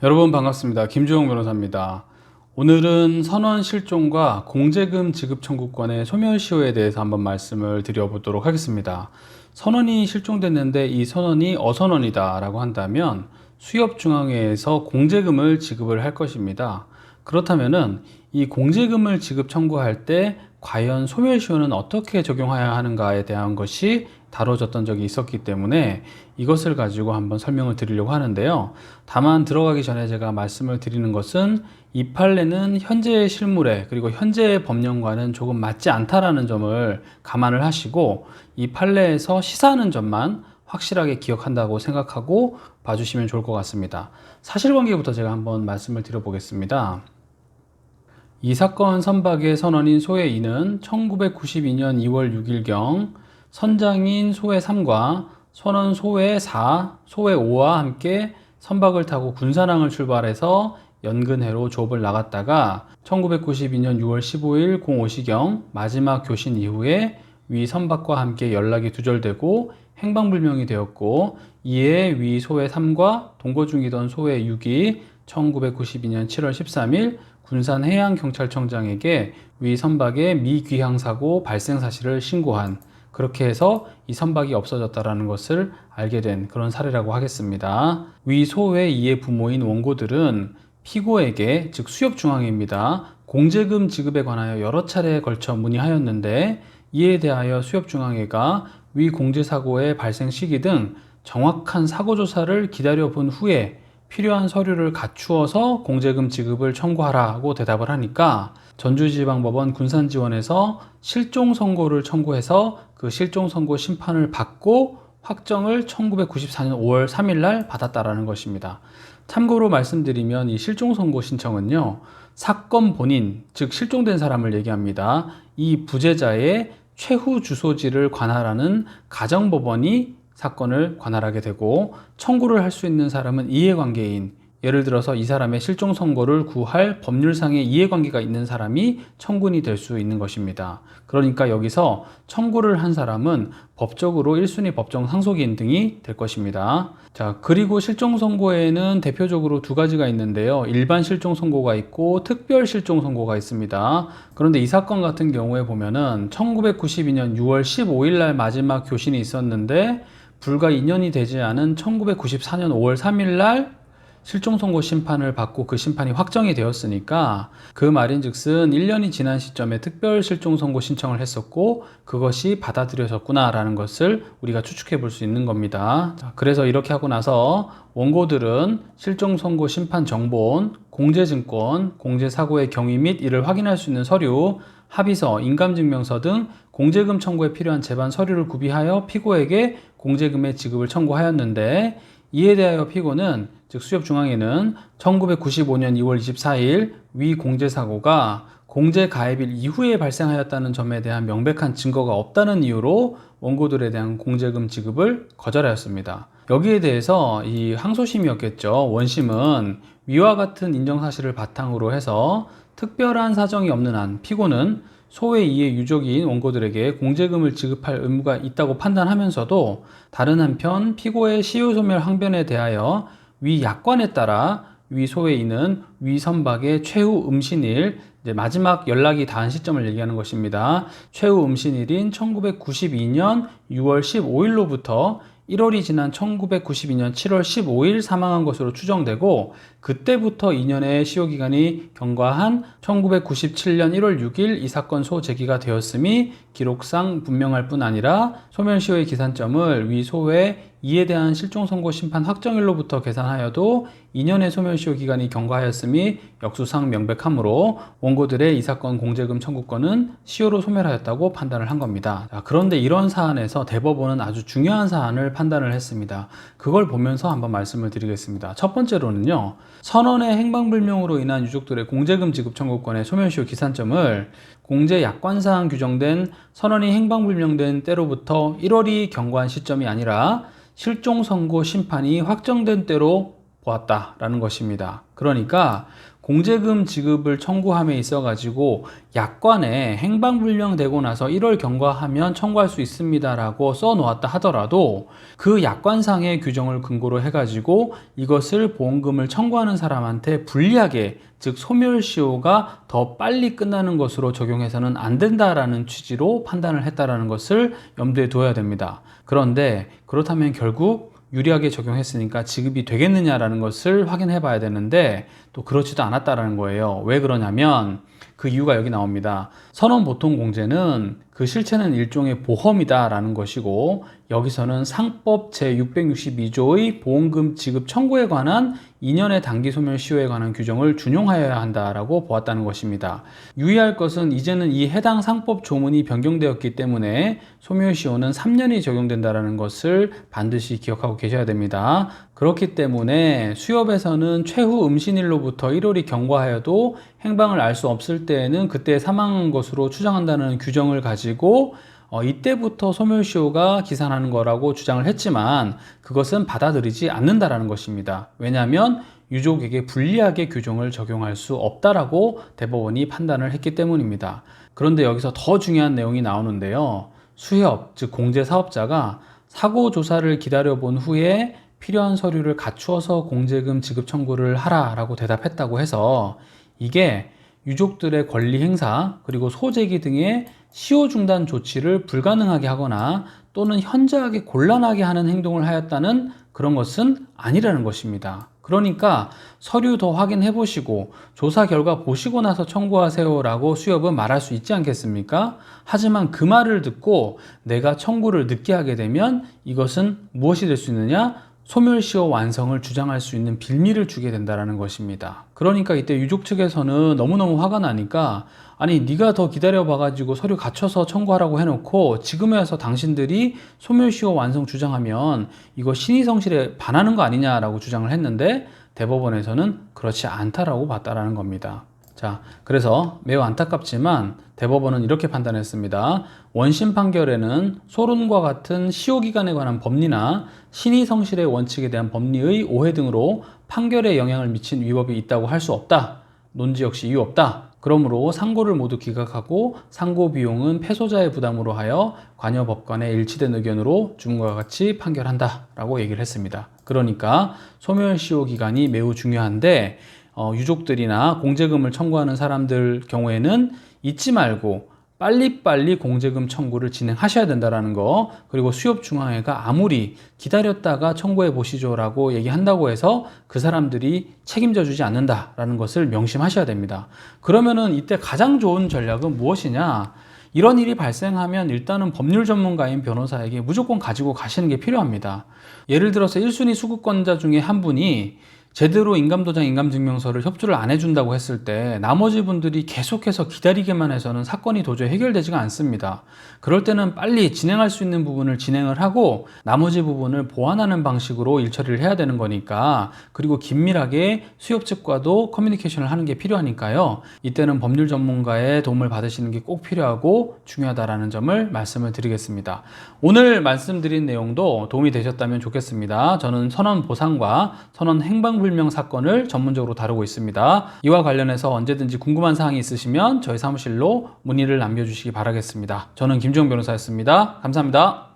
여러분 반갑습니다. 김주영 변호사입니다. 오늘은 선원 실종과 공제금 지급 청구권의 소멸시효에 대해서 한번 말씀을 드려보도록 하겠습니다. 선원이 실종됐는데 이 선원이 어선원이다 라고 한다면 수협중앙회에서 공제금을 지급을 할 것입니다. 그렇다면은 이 공제금을 지급 청구할 때 과연 소멸시효는 어떻게 적용해야 하는가에 대한 것이 다뤄졌던 적이 있었기 때문에 이것을 가지고 한번 설명을 드리려고 하는데요. 다만 들어가기 전에 제가 말씀을 드리는 것은 이 판례는 현재의 실물에 그리고 현재의 법령과는 조금 맞지 않다라는 점을 감안을 하시고 이 판례에서 시사하는 점만 확실하게 기억한다고 생각하고 봐주시면 좋을 것 같습니다. 사실관계부터 제가 한번 말씀을 드려보겠습니다. 이 사건 선박의 선원인 소해 2는 1992년 2월 6일경 선장인 소해 3과 선원 소해 4, 소해 5와 함께 선박을 타고 군산항을 출발해서 연근해로 조업을 나갔다가 1992년 6월 15일 05시경 마지막 교신 이후에 위 선박과 함께 연락이 두절되고 행방불명이 되었고, 이에 위 소해 3과 동거 중이던 소해 6이 1992년 7월 13일 군산해양경찰청장에게 위 선박의 미귀향 사고 발생 사실을 신고한, 그렇게 해서 이 선박이 없어졌다라는 것을 알게 된 그런 사례라고 하겠습니다. 위 소해 2의 부모인 원고들은 피고에게, 즉 수협중앙회입니다, 공제금 지급에 관하여 여러 차례에 걸쳐 문의하였는데, 이에 대하여 수협중앙회가 위 공제사고의 발생 시기 등 정확한 사고조사를 기다려본 후에 필요한 서류를 갖추어서 공제금 지급을 청구하라고 대답을 하니까 전주지방법원 군산지원에서 실종선고를 청구해서 그 실종선고 심판을 받고 확정을 1994년 5월 3일 날 받았다라는 것입니다. 참고로 말씀드리면 이 실종선고 신청은요, 사건 본인, 즉 실종된 사람을 얘기합니다. 이 부재자의 최후 주소지를 관할하는 가정법원이 사건을 관할하게 되고, 청구를 할 수 있는 사람은 이해관계인, 예를 들어서 이 사람의 실종 선고를 구할 법률상의 이해관계가 있는 사람이 청구인이 될 수 있는 것입니다. 그러니까 여기서 청구를 한 사람은 법적으로 1순위 법정 상속인 등이 될 것입니다. 자, 그리고 실종 선고에는 대표적으로 두 가지가 있는데요. 일반 실종 선고가 있고 특별 실종 선고가 있습니다. 그런데 이 사건 같은 경우에 보면은 1992년 6월 15일 날 마지막 교신이 있었는데, 불과 2년이 되지 않은 1994년 5월 3일 날 실종선고 심판을 받고 그 심판이 확정이 되었으니까, 그 말인즉슨 1년이 지난 시점에 특별 실종선고 신청을 했었고 그것이 받아들여졌구나 라는 것을 우리가 추측해 볼 수 있는 겁니다. 자, 그래서 이렇게 하고 나서 원고들은 실종선고 심판 정본, 공제증권, 공제사고의 경위 및 이를 확인할 수 있는 서류, 합의서, 인감증명서 등 공제금 청구에 필요한 제반 서류를 구비하여 피고에게 공제금의 지급을 청구하였는데, 이에 대하여 피고는, 즉 수협중앙회는 1995년 2월 24일 위 공제사고가 공제 가입일 이후에 발생하였다는 점에 대한 명백한 증거가 없다는 이유로 원고들에 대한 공제금 지급을 거절하였습니다. 여기에 대해서 이 항소심이었겠죠. 원심은 위와 같은 인정사실을 바탕으로 해서 특별한 사정이 없는 한 피고는 소해 2의 유족인 원고들에게 공제금을 지급할 의무가 있다고 판단하면서도, 다른 한편 피고의 시효소멸 항변에 대하여 위 약관에 따라 위 소해 2는 위 선박의 최후 음신일, 마지막 연락이 닿은 시점을 얘기하는 것입니다. 최후 음신일인 1992년 6월 15일로부터 1월이 지난 1992년 7월 15일 사망한 것으로 추정되고, 그때부터 2년의 시효기간이 경과한 1997년 1월 6일 이 사건 소제기가 되었음이 기록상 분명할 뿐 아니라 소멸시효의 기산점을 위 소해 2에 대한 실종선고 심판 확정일로부터 계산하여도 2년의 소멸시효 기간이 경과하였음이 역수상 명백하므로 원고들의 이 사건 공제금 청구권은 시효로 소멸하였다고 판단을 한 겁니다. 자, 그런데 이런 사안에서 대법원은 아주 중요한 사안을 판단을 했습니다. 그걸 보면서 한번 말씀을 드리겠습니다. 첫 번째로는요, 선원의 행방불명으로 인한 유족들의 공제금 지급 청구권의 소멸시효 기산점을 공제 약관상 규정된 선원이 행방불명된 때로부터 1월이 경과한 시점이 아니라 실종선고 심판이 확정된 때로 보았다라는 것입니다. 그러니까 공제금 지급을 청구함에 있어 가지고 약관에 행방불명되고 나서 1월 경과하면 청구할 수 있습니다라고 써 놓았다 하더라도 그 약관상의 규정을 근거로 해 가지고 이것을 보험금을 청구하는 사람한테 불리하게, 즉 소멸시효가 더 빨리 끝나는 것으로 적용해서는 안 된다라는 취지로 판단을 했다라는 것을 염두에 둬야 됩니다. 그런데 그렇다면 결국 유리하게 적용했으니까 지급이 되겠느냐라는 것을 확인해 봐야 되는데 또 그렇지도 않았다라는 거예요. 왜 그러냐면 그 이유가 여기 나옵니다. 선언보통공제는 그 실체는 일종의 보험이다라는 것이고, 여기서는 상법 제662조의 보험금 지급 청구에 관한 2년의 단기 소멸시효에 관한 규정을 준용하여야 한다라고 보았다는 것입니다. 유의할 것은 이제는 이 해당 상법 조문이 변경되었기 때문에 소멸시효는 3년이 적용된다는 것을 반드시 기억하고 계셔야 됩니다. 그렇기 때문에 수협에서는 최후 음신일로부터 1월이 경과하여도 행방을 알 수 없을 때에는 그때 사망한 것으로 추정한다는 규정을 가지고 이때부터 소멸시효가 기산하는 거라고 주장을 했지만 그것은 받아들이지 않는다라는 것입니다. 왜냐하면 유족에게 불리하게 규정을 적용할 수 없다라고 대법원이 판단을 했기 때문입니다. 그런데 여기서 더 중요한 내용이 나오는데요. 수협, 즉 공제사업자가 사고 조사를 기다려본 후에 필요한 서류를 갖추어서 공제금 지급 청구를 하라라고 대답했다고 해서 이게 유족들의 권리 행사 그리고 소재기 등의 시효 중단 조치를 불가능하게 하거나 또는 현저하게 곤란하게 하는 행동을 하였다는 그런 것은 아니라는 것입니다. 그러니까 서류 더 확인해 보시고 조사 결과 보시고 나서 청구하세요 라고 수협은 말할 수 있지 않겠습니까? 하지만 그 말을 듣고 내가 청구를 늦게 하게 되면 이것은 무엇이 될 수 있느냐? 소멸시효 완성을 주장할 수 있는 빌미를 주게 된다는 것입니다. 그러니까 이때 유족 측에서는 너무너무 화가 나니까 아니 네가 더 기다려 봐가지고 서류 갖춰서 청구하라고 해놓고 지금에 와서 당신들이 소멸시효 완성 주장하면 이거 신의성실에 반하는 거 아니냐라고 주장을 했는데 대법원에서는 그렇지 않다라고 봤다라는 겁니다. 자, 그래서 매우 안타깝지만 대법원은 이렇게 판단했습니다. 원심 판결에는 소론과 같은 시효기간에 관한 법리나 신의성실의 원칙에 대한 법리의 오해 등으로 판결에 영향을 미친 위법이 있다고 할 수 없다. 논지 역시 이유 없다. 그러므로 상고를 모두 기각하고 상고 비용은 패소자의 부담으로 하여 관여 법관의 일치된 의견으로 주문과 같이 판결한다 라고 얘기를 했습니다. 그러니까 소멸시효 기간이 매우 중요한데 유족들이나 공제금을 청구하는 사람들 경우에는 잊지 말고 빨리빨리 공제금 청구를 진행하셔야 된다는 거, 그리고 수협중앙회가 아무리 기다렸다가 청구해 보시죠 라고 얘기한다고 해서 그 사람들이 책임져 주지 않는다라는 것을 명심하셔야 됩니다. 그러면은 이때 가장 좋은 전략은 무엇이냐? 이런 일이 발생하면 일단은 법률 전문가인 변호사에게 무조건 가지고 가시는 게 필요합니다. 예를 들어서 1순위 수급권자 중에 한 분이 제대로 인감도장, 인감증명서를 협조를 안 해준다고 했을 때 나머지 분들이 계속해서 기다리게만 해서는 사건이 도저히 해결되지가 않습니다. 그럴 때는 빨리 진행할 수 있는 부분을 진행을 하고 나머지 부분을 보완하는 방식으로 일처리를 해야 되는 거니까, 그리고 긴밀하게 수협 측과도 커뮤니케이션을 하는 게 필요하니까요. 이때는 법률 전문가의 도움을 받으시는 게 꼭 필요하고 중요하다라는 점을 말씀을 드리겠습니다. 오늘 말씀드린 내용도 도움이 되셨다면 좋겠습니다. 저는 선언 보상과 선언 행방불명 사건을 전문적으로 다루고 있습니다. 이와 관련해서 언제든지 궁금한 사항이 있으시면 저희 사무실로 문의를 남겨주시기 바라겠습니다. 저는 김주영 변호사였습니다. 감사합니다.